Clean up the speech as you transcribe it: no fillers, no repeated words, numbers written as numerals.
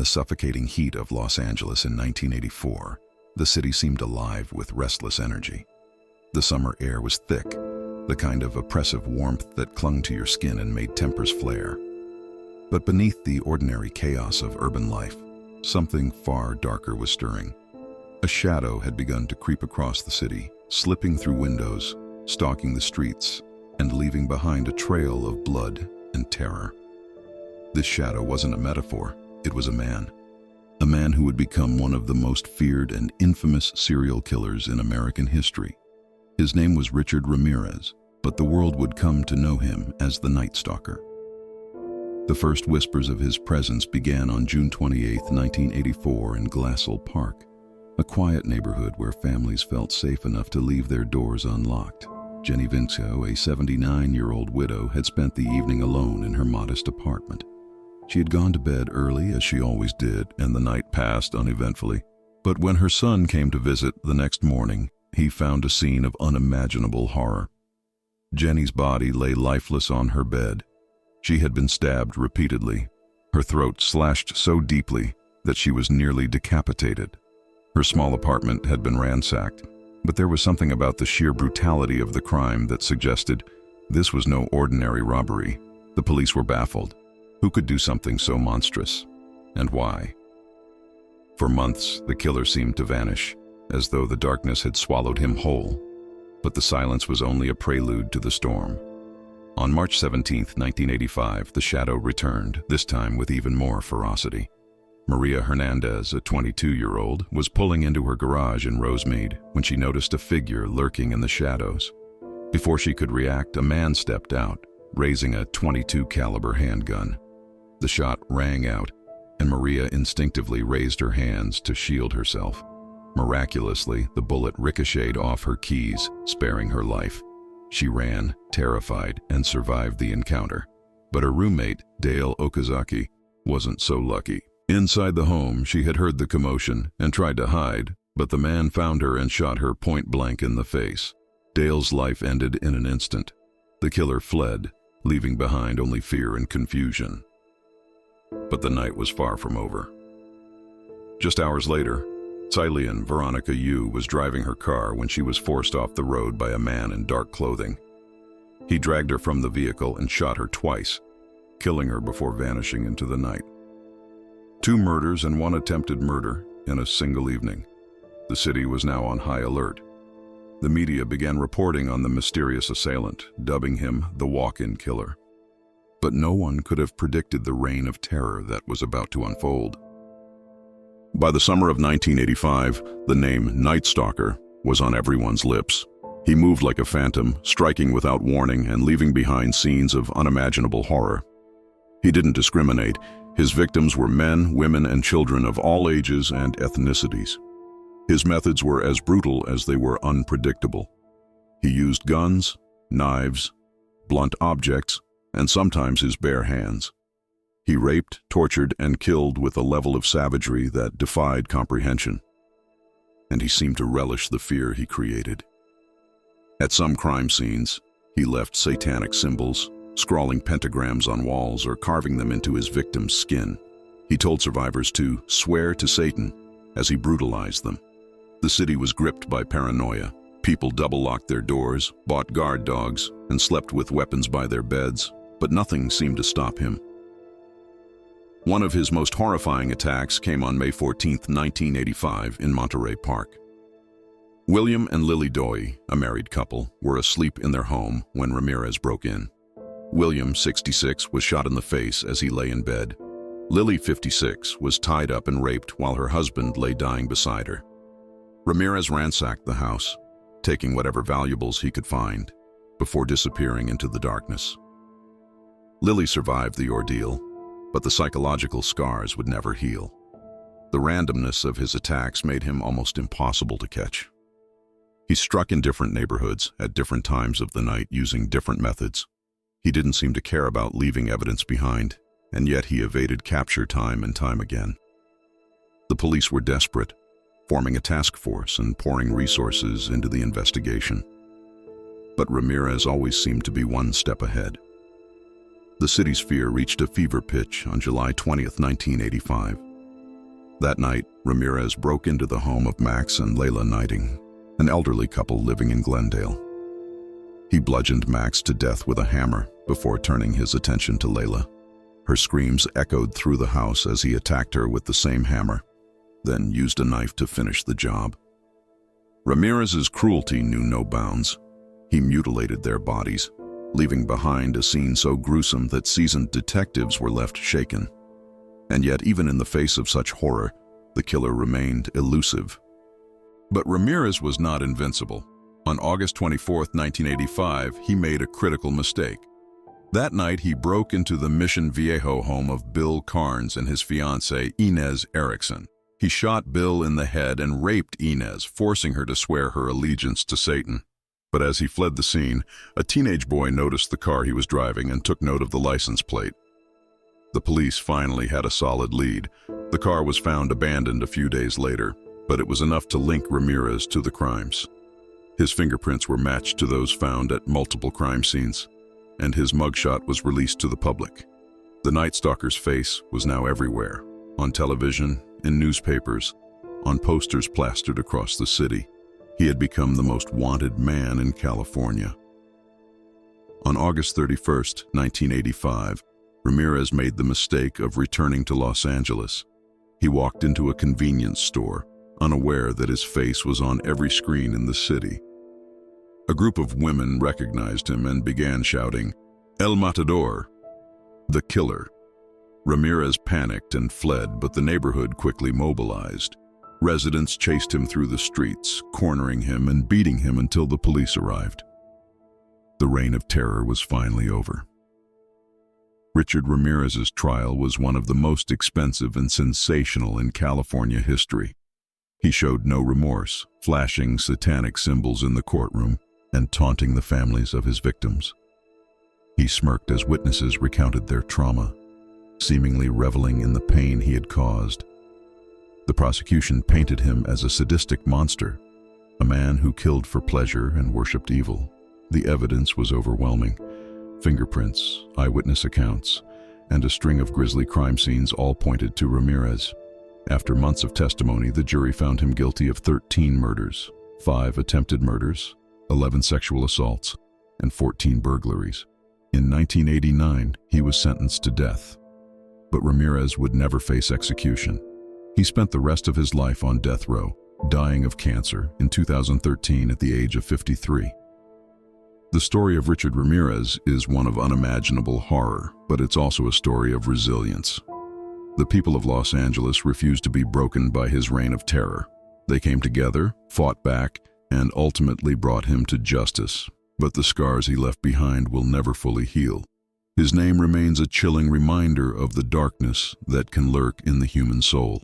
suffocating heat of Los Angeles in 1984, the city seemed alive with restless energy. The summer air was thick, the kind of oppressive warmth that clung to your skin and made tempers flare. But beneath the ordinary chaos of urban life, something far darker was stirring. A shadow had begun to creep across the city, slipping through windows, stalking the streets, and leaving behind a trail of blood and terror. This shadow wasn't a metaphor, it was a man who would become one of the most feared and infamous serial killers in American history. His name was Richard Ramirez, but the world would come to know him as the Night Stalker. The first whispers of his presence began on June 28, 1984 in Glassell Park, a quiet neighborhood where families felt safe enough to leave their doors unlocked. Jenny Vincio, a 79-year-old widow, had spent the evening alone in her modest apartment. She had gone to bed early, as she always did, and the night passed uneventfully. But when her son came to visit the next morning, he found a scene of unimaginable horror. Jenny's body lay lifeless on her bed. She had been stabbed repeatedly, her throat slashed so deeply that she was nearly decapitated. Her small apartment had been ransacked, but there was something about the sheer brutality of the crime that suggested this was no ordinary robbery. The police were baffled. Who could do something so monstrous? And why? For months, the killer seemed to vanish, as though the darkness had swallowed him whole. But the silence was only a prelude to the storm. On March 17, 1985, the shadow returned, this time with even more ferocity. Maria Hernandez, a 22-year-old, was pulling into her garage in Rosemead when she noticed a figure lurking in the shadows. Before she could react, a man stepped out, raising a .22 caliber handgun. The shot rang out, and Maria instinctively raised her hands to shield herself. Miraculously, the bullet ricocheted off her keys, sparing her life. She ran, terrified, and survived the encounter. But her roommate, Dale Okazaki, wasn't so lucky. Inside the home, she had heard the commotion and tried to hide, but the man found her and shot her point blank in the face. Dale's life ended in an instant. The killer fled, leaving behind only fear and confusion. But the night was far from over. Just hours later, Tsilian Veronica Yu was driving her car when she was forced off the road by a man in dark clothing. He dragged her from the vehicle and shot her twice, killing her before vanishing into the night. 2 murders and 1 attempted murder in a single evening. The city was now on high alert. The media began reporting on the mysterious assailant, dubbing him the walk-in killer. But no one could have predicted the reign of terror that was about to unfold. By the summer of 1985, the name Night Stalker was on everyone's lips. He moved like a phantom, striking without warning and leaving behind scenes of unimaginable horror. He didn't discriminate. His victims were men, women, and children of all ages and ethnicities. His methods were as brutal as they were unpredictable. He used guns, knives, blunt objects, and sometimes his bare hands. He raped, tortured, and killed with a level of savagery that defied comprehension. And he seemed to relish the fear he created. At some crime scenes, he left satanic symbols, scrawling pentagrams on walls or carving them into his victim's skin. He told survivors to swear to Satan as he brutalized them. The city was gripped by paranoia. People double-locked their doors, bought guard dogs, and slept with weapons by their beds, but nothing seemed to stop him. One of his most horrifying attacks came on May 14, 1985, in Monterey Park. William and Lily Doy, a married couple, were asleep in their home when Ramirez broke in. William, 66, was shot in the face as he lay in bed. Lily, 56, was tied up and raped while her husband lay dying beside her. Ramirez ransacked the house, taking whatever valuables he could find, before disappearing into the darkness. Lily survived the ordeal, but the psychological scars would never heal. The randomness of his attacks made him almost impossible to catch. He struck in different neighborhoods at different times of the night using different methods. He didn't seem to care about leaving evidence behind, and yet he evaded capture time and time again. The police were desperate, forming a task force and pouring resources into the investigation. But Ramirez always seemed to be one step ahead. The city's fear reached a fever pitch on July 20, 1985. That night, Ramirez broke into the home of Max and Layla Knighting, an elderly couple living in Glendale. He bludgeoned Max to death with a hammer before turning his attention to Layla. Her screams echoed through the house as he attacked her with the same hammer, then used a knife to finish the job. Ramirez's cruelty knew no bounds. He mutilated their bodies, leaving behind a scene so gruesome that seasoned detectives were left shaken. And yet, even in the face of such horror, the killer remained elusive. But Ramirez was not invincible. On August 24, 1985, he made a critical mistake. That night, he broke into the Mission Viejo home of Bill Carnes and his fiancée, Inez Erickson. He shot Bill in the head and raped Inez, forcing her to swear her allegiance to Satan. But as he fled the scene, a teenage boy noticed the car he was driving and took note of the license plate. The police finally had a solid lead. The car was found abandoned a few days later, but it was enough to link Ramirez to the crimes. His fingerprints were matched to those found at multiple crime scenes, and his mugshot was released to the public. The Night Stalker's face was now everywhere, on television, in newspapers, on posters plastered across the city. He had become the most wanted man in California. On August 31, 1985, Ramirez made the mistake of returning to Los Angeles. He walked into a convenience store, unaware that his face was on every screen in the city. A group of women recognized him and began shouting, "El Matador," the killer. Ramirez panicked and fled, but the neighborhood quickly mobilized. Residents chased him through the streets, cornering him and beating him until the police arrived. The reign of terror was finally over. Richard Ramirez's trial was one of the most expensive and sensational in California history. He showed no remorse, flashing satanic symbols in the courtroom and taunting the families of his victims. He smirked as witnesses recounted their trauma, seemingly reveling in the pain he had caused. The prosecution painted him as a sadistic monster, a man who killed for pleasure and worshipped evil. The evidence was overwhelming. Fingerprints, eyewitness accounts, and a string of grisly crime scenes all pointed to Ramirez. After months of testimony, the jury found him guilty of 13 murders, 5 attempted murders, 11 sexual assaults, and 14 burglaries. In 1989, he was sentenced to death. But Ramirez would never face execution. He spent the rest of his life on death row, dying of cancer in 2013 at the age of 53. The story of Richard Ramirez is one of unimaginable horror, but it's also a story of resilience. The people of Los Angeles refused to be broken by his reign of terror. They came together, fought back, and ultimately brought him to justice. But the scars he left behind will never fully heal. His name remains a chilling reminder of the darkness that can lurk in the human soul.